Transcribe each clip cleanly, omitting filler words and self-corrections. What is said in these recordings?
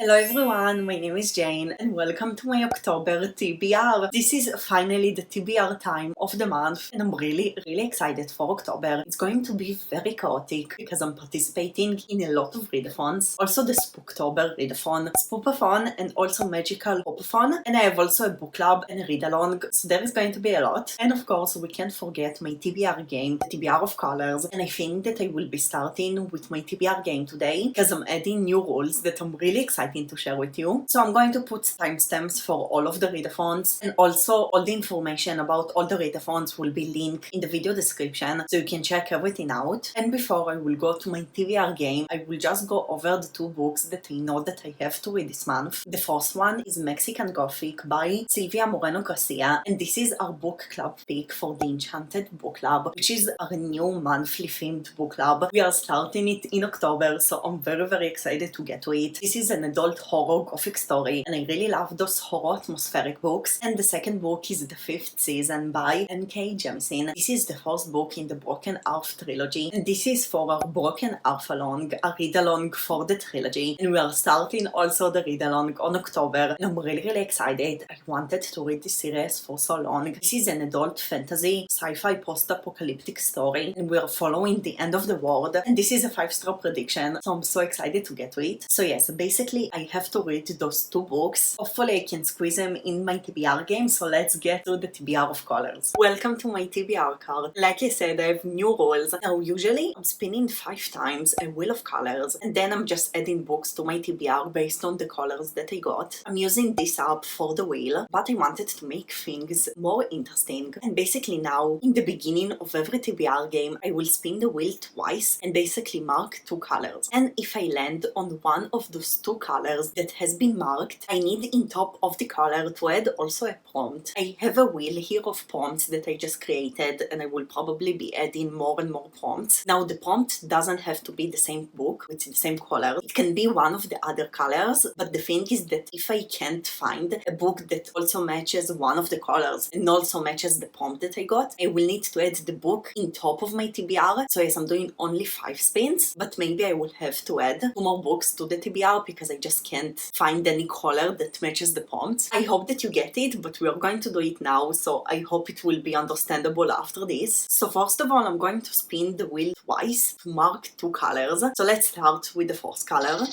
Hello everyone, my name is Jane and welcome to my October TBR. This is finally the TBR time of the month and I'm really excited for October. It's going to be very chaotic because I'm participating in a lot of readathons. Also the Spooktober Readathon, Spoopathon and also magical Hop-a-thon, and I have also a book club and a read-along, so there is going to be a lot. And of course we can't forget my TBR game, the TBR of colors, and I think that I will be starting with my TBR game today because I'm adding new rules that I'm really excited to share with you. So I'm going to put timestamps for all of the readathons, and also all the information about all the readathons will be linked in the video description so you can check everything out. And before I will go to my TBR game, I will just go over the two books that I know that I have to read this month. The first one is Mexican Gothic by Silvia Moreno Garcia, and this is our book club pick for the Enchanted book club, which is our new monthly themed book club. We are starting it in October, so I'm very excited to get to it. This is an adult horror gothic story and I really love those horror atmospheric books. And the second book is the 5th season by N.K. Jemisin. This is the first book in the Broken Earth trilogy, and this is for our Broken Earth-along, a read-along for the trilogy. And we are starting also the read-along on October and I'm really excited. I wanted to read this series for so long. This is an adult fantasy sci-fi post-apocalyptic story and we are following the end of the world, and this is a 5-star prediction, so I'm so excited to get to it. So yes, basically I have to read those two books. Hopefully I can squeeze them in my TBR game, so let's get to the TBR of colors. Welcome to my TBR card. Like I said, I have new rules. Now usually I'm spinning 5 times a wheel of colors and then I'm just adding books to my TBR based on the colors that I got. I'm using this app for the wheel, but I wanted to make things more interesting. And basically now, in the beginning of every TBR game, I will spin the wheel twice and basically mark 2 colors. And if I land on one of those 2 colors that has been marked, I need in top of the color to add also a prompt. I have a wheel here of prompts that I just created and I will probably be adding more and more prompts. Now the prompt doesn't have to be the same book with the same color. It can be one of the other colors, but the thing is that if I can't find a book that also matches one of the colors and also matches the prompt that I got, I will need to add the book in top of my TBR. So yes, I'm doing only 5 spins, but maybe I will have to add 2 more books to the TBR because I just can't find any color that matches the prompts. I hope that you get it, but we are going to do it now, so I hope it will be understandable after this. So first of all, I'm going to spin the wheel twice to mark 2 colors. So let's start with the first color.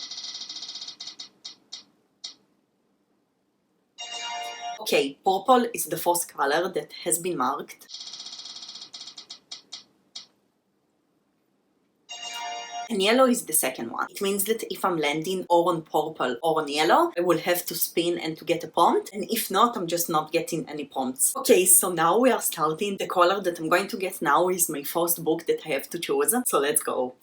Okay, purple is the first color that has been marked. And yellow is the second one. It means that if I'm landing or on purple or on yellow, I will have to spin and to get a prompt, and if not, I'm just not getting any prompts. Okay, so now we are starting. The color that I'm going to get now is my first book that I have to choose, so let's go.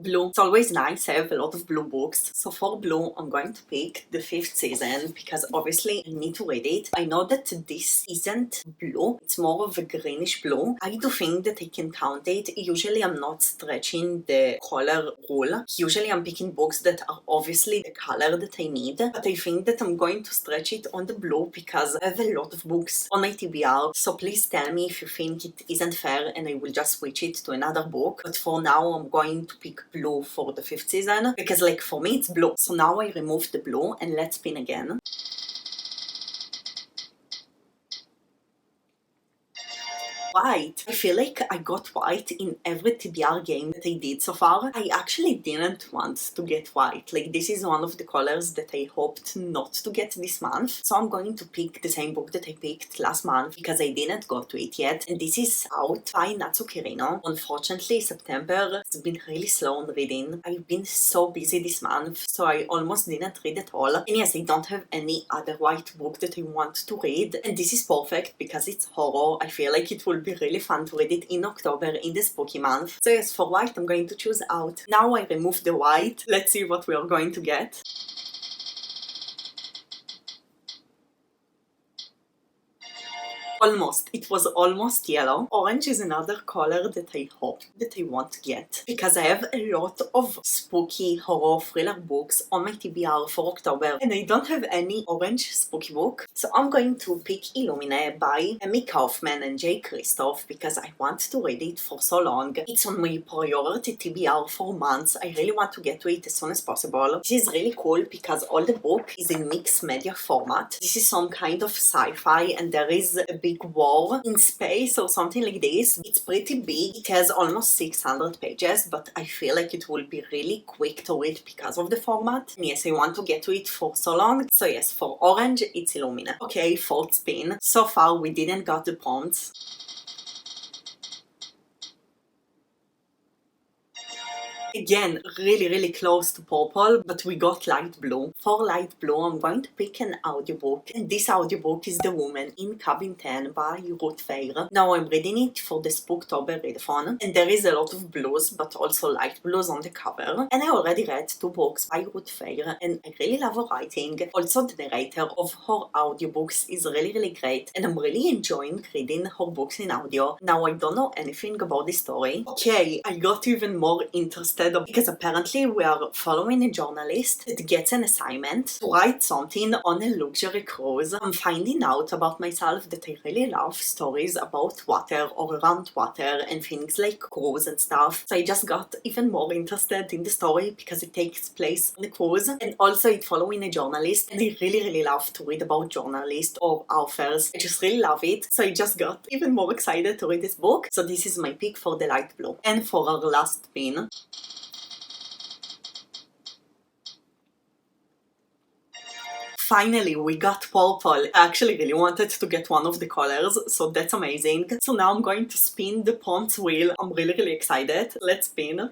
Blue. It's always nice, I have a lot of blue books. So for blue, I'm going to pick the 5th season because obviously I need to read it. I know that this isn't blue, it's more of a greenish blue. I do think that I can count it. Usually I'm not stretching the color rule. Usually I'm picking books that are obviously the color that I need, but I think that I'm going to stretch it on the blue because I have a lot of books on my TBR. So please tell me if you think it isn't fair and I will just switch it to another book. But for now, I'm going to pick blue for the 5th season because like for me it's blue. So now I remove the blue and let's spin again. White. I feel like I got white in every TBR game that I did so far. I actually didn't want to get white. Like this is one of the colors that I hoped not to get this month. So I'm going to pick the same book that I picked last month because I didn't go to it yet. And this is Out by Natsu Kirino. Unfortunately, September has been really slow on reading. I've been so busy this month, so I almost didn't read at all. And yes, I don't have any other white book that I want to read. And this is perfect because it's horror. I feel like it will be really fun to read it in October in the spooky month. So yes, for white I'm going to choose Out. Now I remove the white. Let's see what we are going to get. Almost. It was almost yellow. Orange is another color that I hope that I want to get, because I have a lot of spooky horror thriller books on my TBR for October, and I don't have any orange spooky book. So I'm going to pick Illumine by Amy Kaufman and Jay Kristoff, because I want to read it for so long. It's on my priority TBR for months. I really want to get to it as soon as possible. This is really cool because all the book is in mixed media format. This is some kind of sci-fi, and there is a big war in space or something like this. It's pretty big. It has almost 600 pages, but I feel like it will be really quick to read because of the format. And yes, I want to get to it for so long. So yes, for orange, it's Illumina. Okay, fourth spin. So far, we didn't got the prompts. Again, really close to purple, but we got light blue. For light blue, I'm going to pick an audiobook, and this audiobook is The Woman in Cabin 10 by Ruth Fair. Now I'm reading it for the Spooktober Readathon, and there is a lot of blues, but also light blues on the cover. And I already read 2 books by Ruth Fair, and I really love her writing. Also, the narrator of her audiobooks is really great, and I'm really enjoying reading her books in audio. Now I don't know anything about the story. Okay, I got even more interested because apparently we are following a journalist that gets an assignment to write something on a luxury cruise. I'm finding out about myself that I really love stories about water or around water and things like cruise and stuff. So I just got even more interested in the story because it takes place on a cruise, and also it's following a journalist, and I really love to read about journalists or authors. I just really love it. So I just got even more excited to read this book. So this is my pick for the light blue. And for our last spin, finally, we got purple. I actually really wanted to get one of the colors, so that's amazing. So now I'm going to spin the prompts wheel. I'm really excited. Let's spin.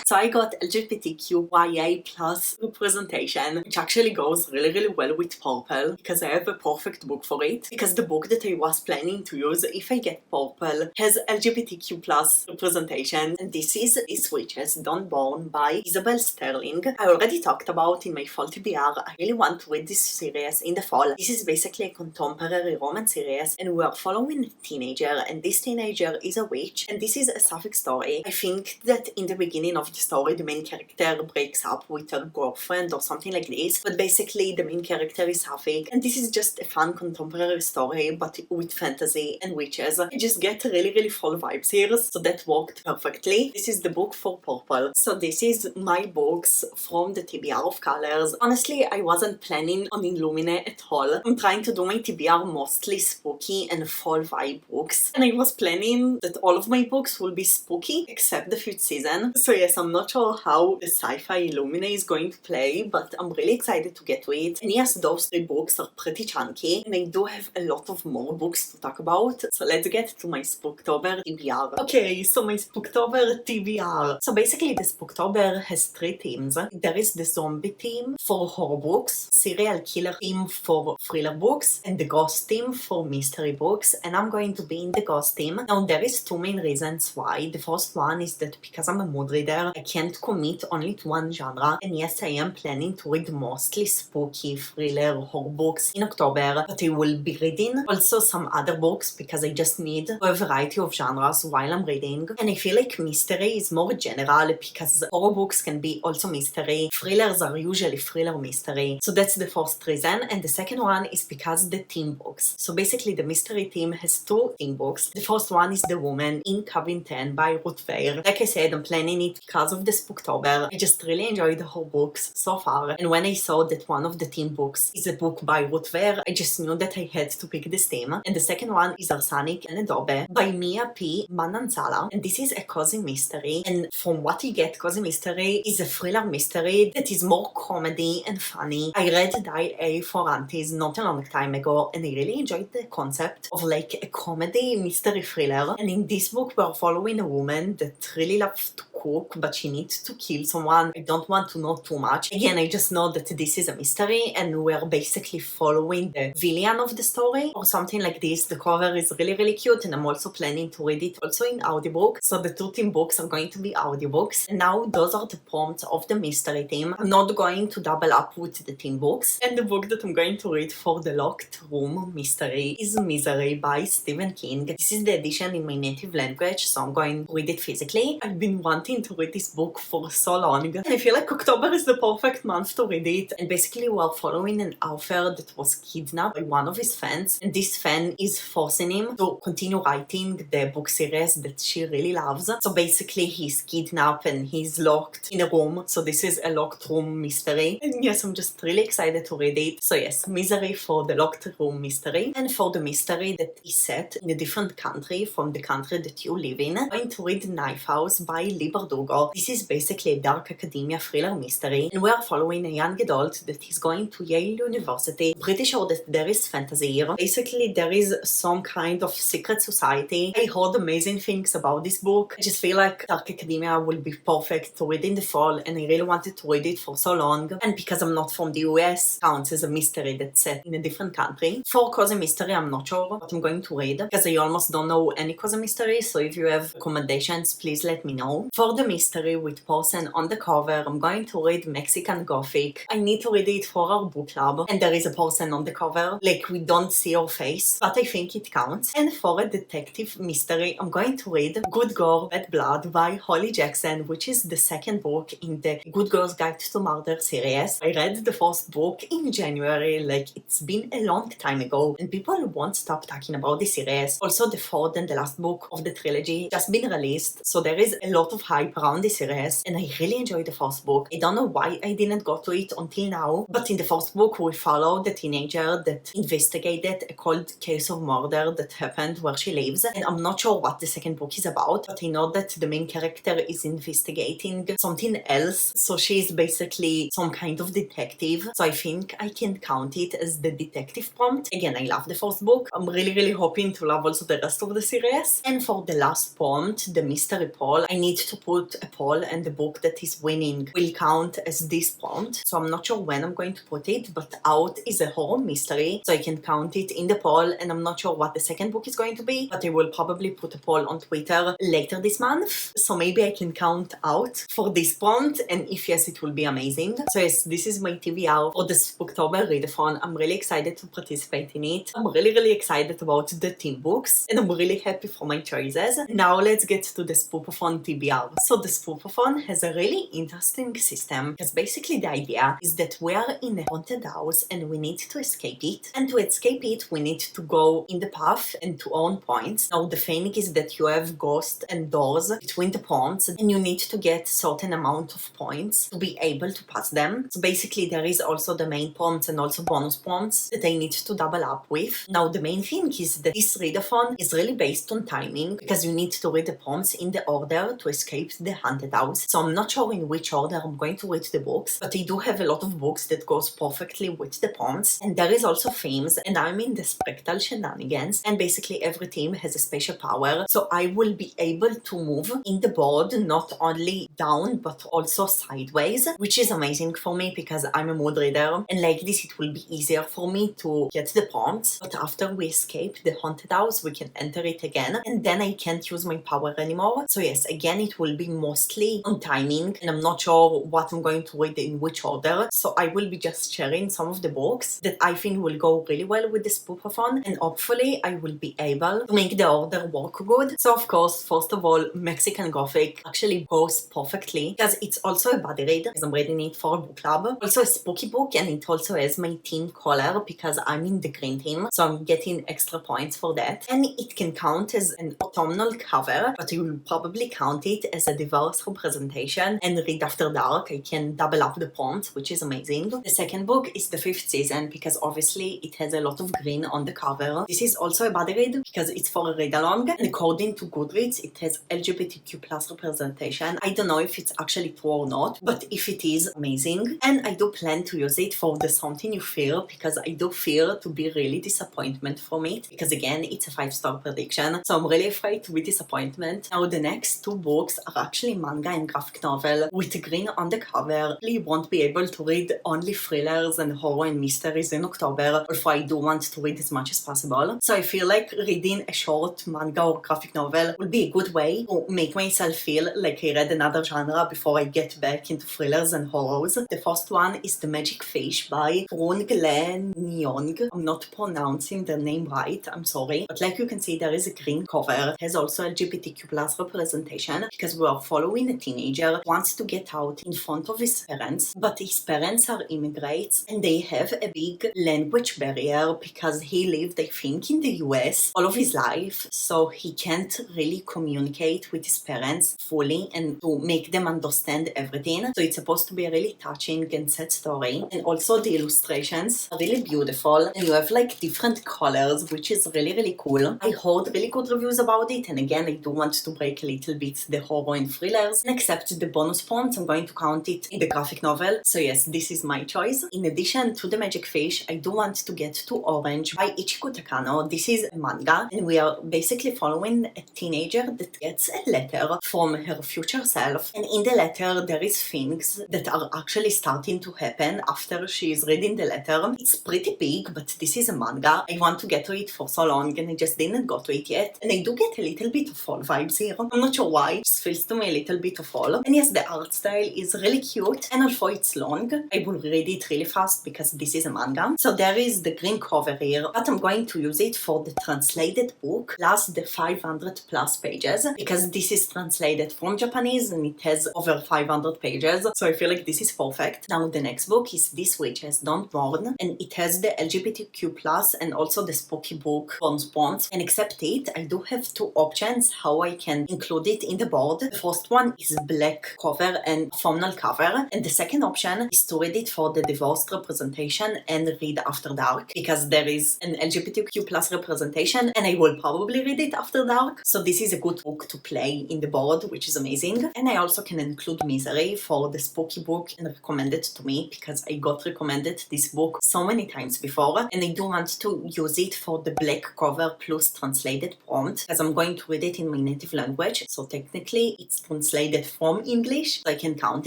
So I got LGBTQIA plus representation, which actually goes really well with purple, because I have a perfect book for it. Because the book that I was planning to use if I get purple has LGBTQ plus representation, and this is These Witches Don't Burn by Isabel Sterling. I already talked about in my fall TBR. I really want to read this series in the fall. This is basically a contemporary romance series, and we are following a teenager, and this teenager is a witch, and this is a sapphic story. I think that in the beginning of the story, the main character breaks up with her girlfriend or something like this, but basically the main character is sapphic, and this is just a fun contemporary story, but with fantasy and witches. I just get really fall vibes here, so that worked perfectly. This is the book for purple. So this is my books from the TBR of colors. Honestly, I wasn't planning on Illumine at all. I'm trying to do my TBR mostly spooky and fall vibe books, and I was planning that all of my books will be spooky except the 5th season. So yes, I'm not sure how the sci-fi Illumine is going to play, but I'm really excited to get to it. And yes, those 3 books are pretty chunky, and I do have a lot of more books to talk about. So let's get to my Spooktober TBR. Okay, so my Spooktober TBR. So basically the Spooktober has 3 themes. There is the zombie theme for horror books, serial killer theme for thriller books, and the ghost theme for mystery books, and I'm going to be in the ghost theme. Now there is 2 main reasons why. The first one is that because I'm a mood reader, I can't commit only to one genre, and yes, I am planning to read mostly spooky, thriller, horror books in October, but I will be reading also some other books because I just need a variety of genres while I'm reading. And I feel like mystery is more general because horror books can be also mystery, thrillers are usually thriller mystery. So that's the first reason, and the second one is because the theme books. So basically the mystery theme has 2 theme books. The first one is The Woman in Cabin 10 by Ruth Fair. Like I said, I'm planning it because of the Spooktober. I just really enjoyed the whole books so far, and when I saw that one of the theme books is a book by Ruth Fair, I just knew that I had to pick this theme. And the second one is Arsenic and Adobe by Mia P. Manansala, and this is a cozy mystery, and from what you get, cozy mystery is a thriller mystery that is more comedy and funny. I read Dial A for Aunties not a long time ago, and I really enjoyed the concept of like a comedy mystery thriller, and in this book we're following a woman that really loves to cook, but she needs to kill someone. I don't want to know too much. Again, I just know that this is a mystery and we're basically following the villain of the story or something like this. The cover is really, really cute, and I'm also planning to read it also in audiobook. So the two theme books are going to be audiobooks. And now those are the prompts of the mystery theme. I'm not going to double up with the theme books. And the book that I'm going to read for the locked room mystery is Misery by Stephen King. This is the edition in my native language, so I'm going to read it physically. I've been wanting to read this book for so long, and I feel like October is the perfect month to read it. And basically we are following an author that was kidnapped by one of his fans, and this fan is forcing him to continue writing the book series that she really loves. So basically he's kidnapped and he's locked in a room, so this is a locked room mystery. And yes, I'm just really excited to read it. So yes, Misery for the locked room mystery, and for the mystery that is set in a different country from the country that you live in, I'm going to read Knife House by Lee Bardugo. This is basically a dark academia thriller mystery, and we are following a young adult that is going to Yale University. Pretty sure that there is fantasy here. Basically there is some kind of secret society. I heard amazing things about this book. I just feel like dark academia will be perfect to read in the fall, and I really wanted to read it for so long. And because I'm not from the US, counts as a mystery that's set in a different country. For cozy mystery, I'm not sure what I'm going to read, because I almost don't know any cozy mystery, so if you have recommendations, please let me know. For the mystery with person on the cover, I'm going to read Mexican Gothic. I need to read it for our book club, and there is a person on the cover, like we don't see her face, but I think it counts. And for a detective mystery, I'm going to read Good Gore, Bad Blood by Holly Jackson, which is the second book in the Good Girl's Guide to Murder series. I read the first book in January, like it's been a long time ago, and people won't stop talking about the series. Also, the fourth and the last book of the trilogy just been released, so there is a lot of hype around the series, and I really enjoyed the first book. I don't know why I didn't go to it until now, but in the first book we follow the teenager that investigated a cold case of murder that happened where she lives, and I'm not sure what the second book is about, but I know that the main character is investigating something else, so she's basically some kind of detective, so I think I can count it as the detective prompt. Again, I love the first book. I'm really hoping to love also the rest of the series. And for the last prompt, the mystery poll, I need to put a poll, and the book that is winning will count as this prompt, so I'm not sure when I'm going to put it, but Out is a horror mystery, so I can count it in the poll, and I'm not sure what the second book is going to be, but I will probably put a poll on Twitter later this month, so maybe I can count Out for this prompt, and if yes, it will be amazing. So yes, this is my TBR for the Spooktober Readathon. I'm really excited to participate in it. I'm really excited about the theme books, and I'm really happy for my choices. Now let's get to the Spoopathon TBR. So the Spoopathon has a really interesting system, because basically the idea is that we are in a haunted house and we need to escape it, and to escape it we need to go in the path and to earn points. Now the thing is that you have ghosts and doors between the prompts, and you need to get certain amount of points to be able to pass them. So basically there is also the main prompts and also bonus prompts that I need to double up with. Now the main thing is that this readathon is really based on timing, because you need to read the prompts in the order to escape the haunted house. So I'm not sure in which order I'm going to read the books, but I do have a lot of books that goes perfectly with the prompts, and there is also themes, and I'm in the Spectral Shenanigans, and basically every team has a special power, so I will be able to move in the board not only down but also sideways, which is amazing for me because I'm a mood reader, and like this it will be easier for me to get the prompts. But after we escape the haunted house we can enter it again, and then I can't use my power anymore. So yes, again it will be mostly on timing, and I'm not sure what I'm going to read in which order, so I will be just sharing some of the books that I think will go really well with the Spoopathon, and hopefully I will be able to make the order work good. So of course, first of all, Mexican Gothic actually goes perfectly because it's also a body read, because I'm reading it for a book club, also a spooky book, and it also has my team color because I'm in the green team, so I'm getting extra points for that. And it can count as an autumnal cover, but I will probably count it as a diverse representation, and read after dark I can double up the prompts, which is amazing. The second book is the 5th season, because obviously it has a lot of green on the cover. This is also a body read because it's for a read-along, and according to Goodreads it has LGBTQ plus representation. I don't know if it's actually true or not, but if it is, amazing. And I do plan to use it for the Something You Fear, because I do fear to be really disappointment from it, because again it's a 5-star prediction, so I'm really afraid to be disappointment. Now the next two books are actually manga and graphic novel with green on the cover. You won't be able to read only thrillers and horror and mysteries in October, although I do want to read as much as possible. So I feel like reading a short manga or graphic novel will be a good way to make myself feel like I read another genre before I get back into thrillers and horrors. The first one is The Magic Fish by Run Glen Nyong. I'm not pronouncing the name right, I'm sorry. But like you can see, there is a green cover. It has also LGBTQ plus representation because we are following a teenager who wants to get out in front of his parents, but his parents are immigrants and they have a big language barrier because he lived, I think, in the US all of his life, so he can't really communicate with his parents fully and to make them understand everything. So it's supposed to be a really touching and sad story, and also the illustrations are really beautiful and you have like different colors, which is really cool. I heard really good reviews about it, and again I do want to break a little bit the horror and thrillers, and except the bonus points I'm going to count it in the graphic novel. So yes, this is my choice. In addition to The Magic Fish, I do want to get to Orange by Ichigo Takano. This is a manga and we are basically following a teenager that gets a letter from her future self, and in the letter there is things that are actually starting to happen after she is reading the letter. It's pretty big, but this is a manga. I want to get to it for so long and I just didn't go to it yet, and I do get a little bit of fall vibes here. I'm not sure why, it just feels to me a little bit of fall. And yes, the art style is really cute, and although it's long, I will read it really fast because this is a manga. So there is the green cover here, but I'm going to use it for the translated book plus the 500 plus pages because this is translated from Japanese and it has over 500 pages, so I feel like this is perfect. Now the next book is this, which has Don't Mourn, and it has the LGBTQ plus and also the spooky book Bonds, and except it, I do have two options how I can include it in the board. The first one is black cover and phonal cover, and the second option is to read it for the divorced representation and read after dark because there is an LGBTQ plus representation and I will probably read it after dark, so this is a good book to play in the board, which is amazing. And I also can include Misery for the spooky book and recommended to me because I got recommended this book so many times before, and I do want to use it for the black cover plus translated prompt as I'm going to read it in my native language, so technically it's translated from English, so I can count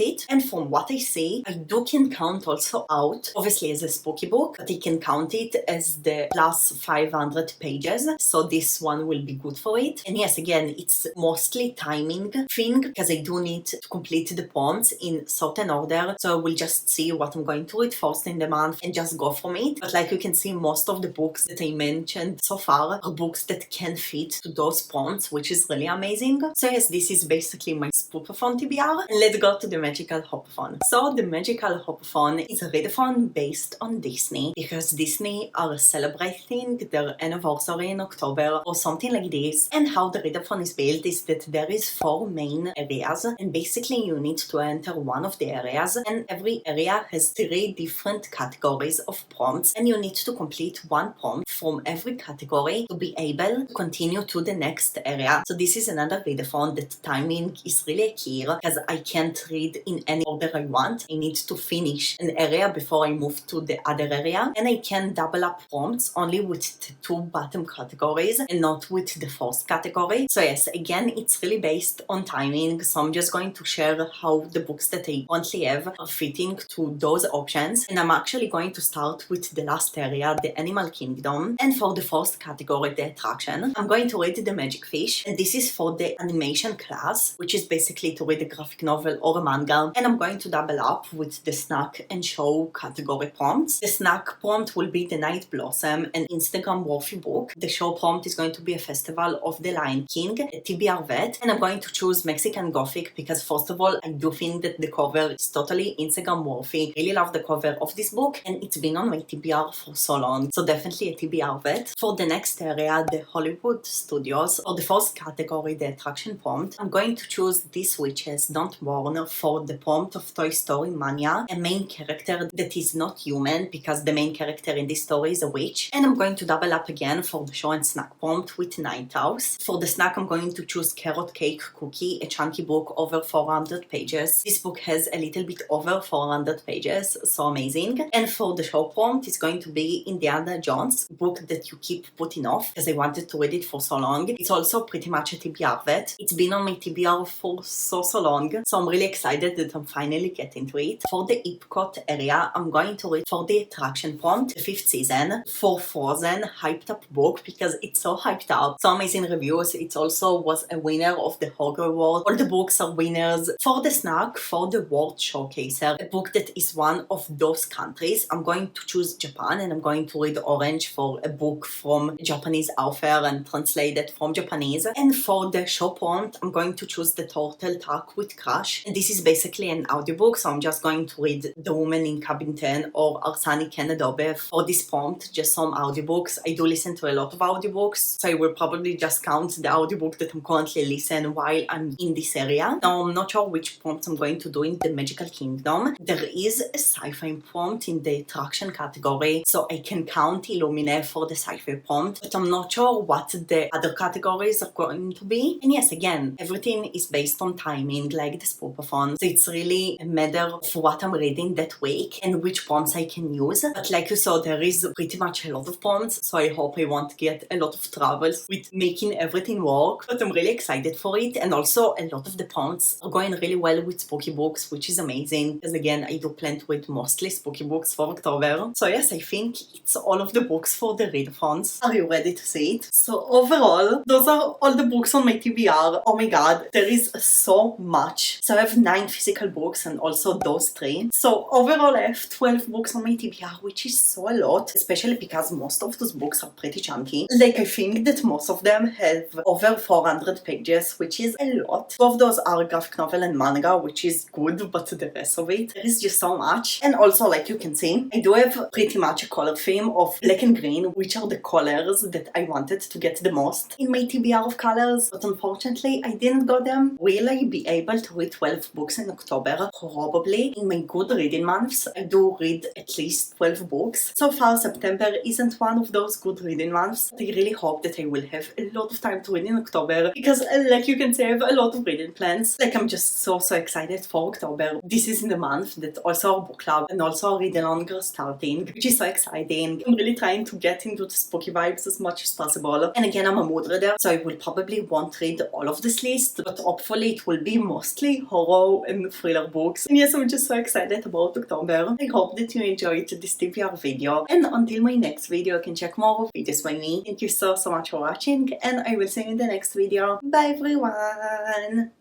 it. And from what I see, I do can count also out, obviously as a spooky book, but I can count it as the plus 500 pages, so this one will be good for it. And yes, again, it's mostly timing thing because I do need to complete the prompts in certain order, so I will just see what I'm going to read first in the month and just go from it. But like you can see, most of the books that I mentioned so far are books that can fit to those prompts, which is really amazing. So yes, this is basically my Spoopathon TBR, and let's go to the magical Hop-a-thon. So the magical Hop-a-thon is a readathon based on Disney because Disney are celebrating their anniversary in October or something like this, and how the readathon is built is that there is 4 main areas, and basically you need to enter one of the areas, and every area has 3 different categories of prompts, and you need to complete 1 prompt from every category to be able to continue to the next area. So this is another readathon that timing is really key because I can't read in any order I want. I need to finish an area before I move to the other area, and I can double up prompts only with the 2 bottom categories and not with the first category. So yes, again, it's really based on timing, so I'm just going to share how the books that I currently have are fitting to those options, and I'm actually going to start with the last area, the Animal Kingdom. And for the first category, the attraction, I'm going to read The Magic Fish, and this is for the animation class, which is basically to read a graphic novel or a manga, and I'm going to double up with the snack and show category prompts. The snack prompt will be The Night Blossom, an Instagram worthy book. The show prompt is going to be a festival of the Lion King, a TBR vet, and I'm going to choose Mexican Gothic because first of all, I do think that the cover is totally Instagram worthy. Really love the cover of this book, and it's been on my TBR for so long, so definitely a TBR vet. For the next area, the Hollywood Studios, or the first category, the attraction prompt, I'm going to choose this, which is Don't Mourn, for the prompt of Toy Story Mania, a main character that is not human because the main character in this story is a witch. And I'm going to double up again for the show and snack prompt with Night House. For the snack, I'm going to choose Carrot Cake Cookie, a chunky book over 400 pages. This book has a little bit over 400 pages, so amazing. And for the show prompt, it's going to be Indiana Jones, book that you keep putting off because I wanted to read it for so long. It's also pretty much a TBR vet. It's been on my TBR TBR for so long, so I'm really excited that I'm finally getting to it. For the Epcot area, I'm going to read for the attraction prompt, the 5th season, for Frozen, hyped up book because it's so hyped up. So amazing reviews. It also was a winner of the Hogger Award. All the books are winners. For the snack, for the World Showcaser, a book that is one of those countries, I'm going to choose Japan and I'm going to read Orange for a book from a Japanese author and translated from Japanese. And for the show prompt, I'm going to choose the Turtle Talk with Crush. And this is basically an audiobook, so I'm just going to read The Woman in Cabin 10 or Arsani Ken Adobe for this prompt, just some audiobooks. I do listen to a lot of audiobooks, so I will probably just count the audiobook that I'm currently listening while I'm in this area. Now, I'm not sure which prompts I'm going to do in the Magical Kingdom. There is a sci-fi prompt in the attraction category, so I can count Illumine for the sci-fi prompt, but I'm not sure what the other categories are going to be. And yes, again, everything is based on timing, like the Spoopathon, so it's really a matter of what I'm reading that week and which prompts I can use. But like you saw, there is pretty much a lot of prompts, so I hope I won't get a lot of troubles with making everything work, but I'm really excited for it. And also a lot of the prompts are going really well with spooky books, which is amazing, because again, I do plan to read mostly spooky books for October. So yes, I think it's all of the books for the readathons. Are you ready to see it? So overall, those are all the books on my TBR. Oh my god, there is so much. So I have 9 physical books and also those 3. So overall I have 12 books on my TBR, which is so a lot, especially because most of those books are pretty chunky. Like I think that most of them have over 400 pages, which is a lot. 2 of those are graphic novel and manga, which is good, but the rest of it, there is just so much. And also, like you can see, I do have pretty much a color theme of black and green, which are the colors that I wanted to get the most in my TBR of colors, but unfortunately I didn't got them. Will I be able to read 12 books in October? Probably. In my good reading months, I do read at least 12 books. So far, September isn't one of those good reading months. I really hope that I will have a lot of time to read in October, because like you can see, I have a lot of reading plans. Like I'm just so excited for October. This is in the month that also our book club and also our Readalong are starting, which is so exciting. I'm really trying to get into the spooky vibes as much as possible. And again, I'm a mood reader, so I will probably won't read all of this list, but hopefully it will be mostly horror and thriller books. And yes, I'm just so excited about October. I hope that you enjoyed this TBR video, and until my next video, you can check more videos by me. Thank you so much for watching, and I will see you in the next video. Bye everyone!